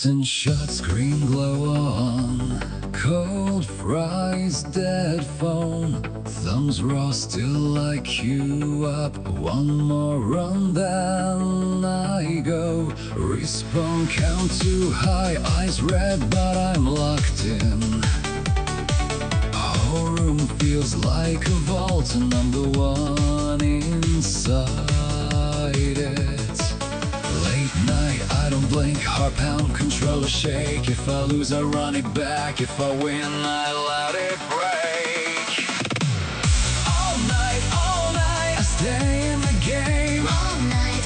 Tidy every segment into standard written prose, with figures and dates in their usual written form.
Curtain shut, screen glow on. Cold fries, dead phone. Thumbs raw, still like you up. One more run, then I go. Respawn, count too high. Eyes red, but I'm locked in. Whole room feels like a vault, and I'm the one inside it. Late night, I don't blink, heart pound, controller shake. If I lose, I run it back. If I win, I let it break. All night, I stay in the game. All night,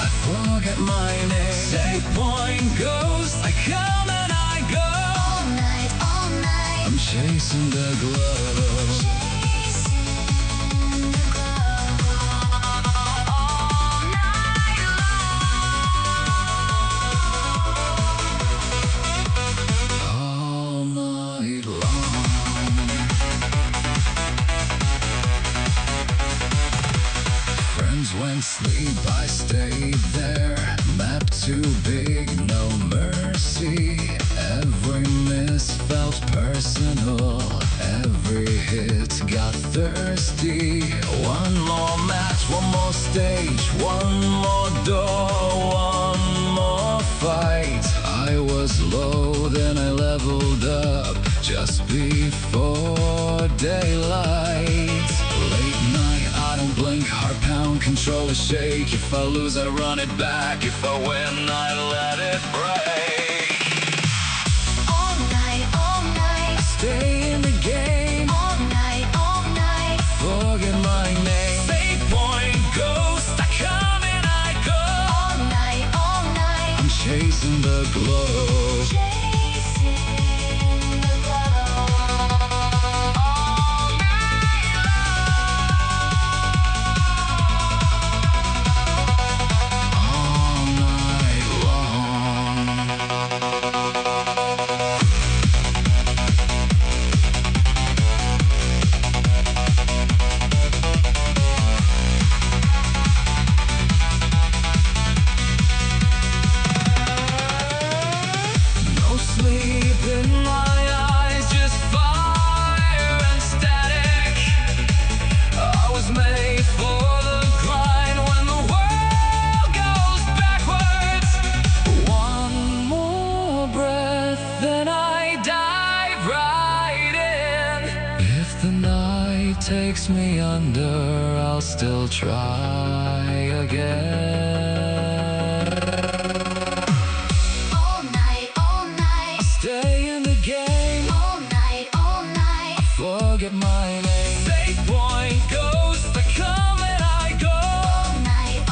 I forget my name. Save point ghost, I come and I go. all night, I'm chasing the glow. chasing the glow. All night All night long. Friends went sleep, I stayed there. Map too big, no mercy. Every miss felt personal. Every hit got thirsty. One more match, one more stage, one more door, one more fight. I was low, then I leveled up just before daylight. Late night, I don't blink, heart pound, controller shake. If I lose, I run it back. If I win, I let it break. all night, Stay in the game, all night, forget my name. Save point ghost, I come and I go. all night, I'm chasing the glow. chasing the glow. All night All night long. No sleep in my eyes, just fire and static. I was made for the grind when the world goes backwards. One more breath, then I dive right in. If the night takes me under, I'll still try again. all night, Stay in the game, all night, forget my name. Save point ghost, I come and I go.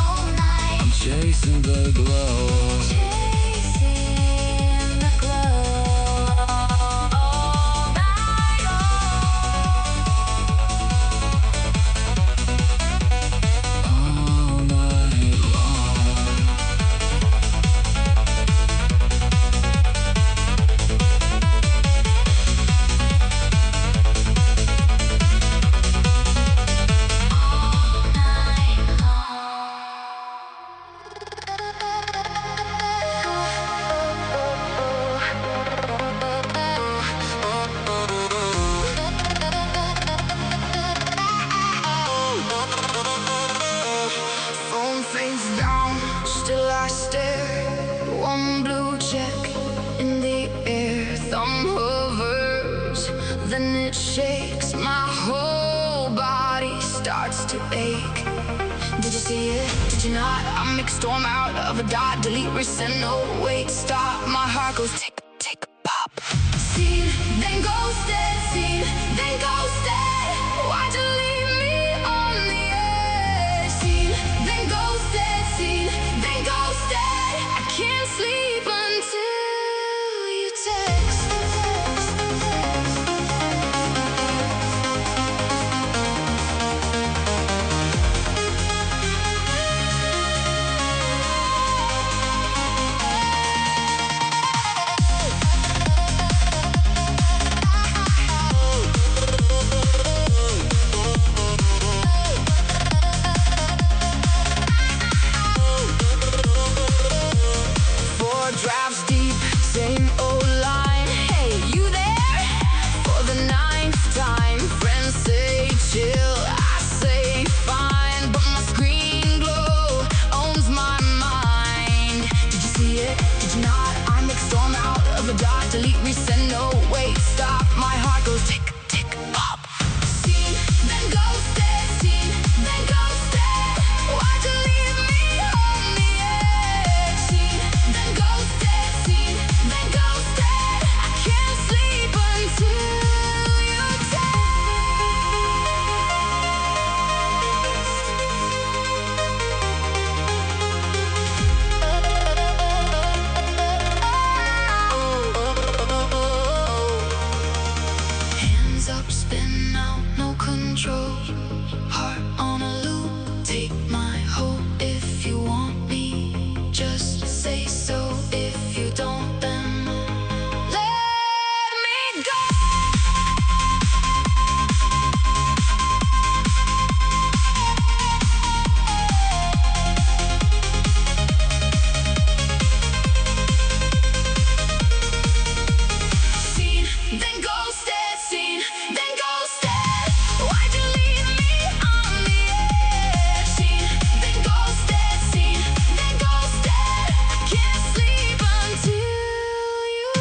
all night, I'm chasing the glow. chasing the glow. All night All night long. Phone face down, still I stare. One blue check in the air. Thumb hovers, then it shakes. My whole body starts to ache. Did you see it? Did you not? I make a storm out of a dot. Delete, resend, no, wait, stop. My heart goes tick, tick, pop. Seen, then ghosted. Seen, then ghosted. Why'd you leave me on the edge? Seen, then ghosted. Seen, then ghosted. I can't sleep until you text. see it? Did you not? I make a storm out of a dot. Delete, resend, no, wait, stop. My heart goes tick, tick, pop. Seen, then ghosted. Seen, then ghosted. Why'd you leave me on the edge? Seen, then ghosted. Seen, then ghosted. I can't sleep until you Hands up, spin out, no control. Heart on a loop, take my hope. If you want me, just say so. If you don't, then let me go. Seen, then ghosted. Seen, then ghosted. Why'd you leave me on the edge? Seen, then ghosted. Seen, then ghosted. I can't sleep until you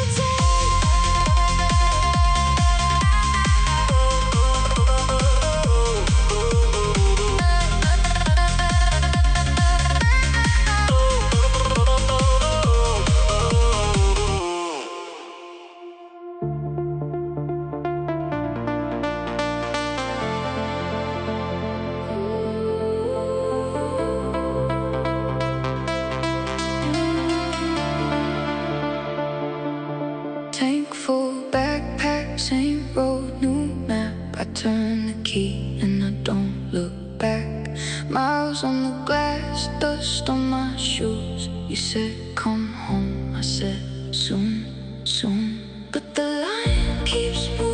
Tank full, backpack, same road, new map. I turn the key and I don't look back. Miles on the glass, dust on my shoes. You said come home, I said soon, soon. But the line keeps moving.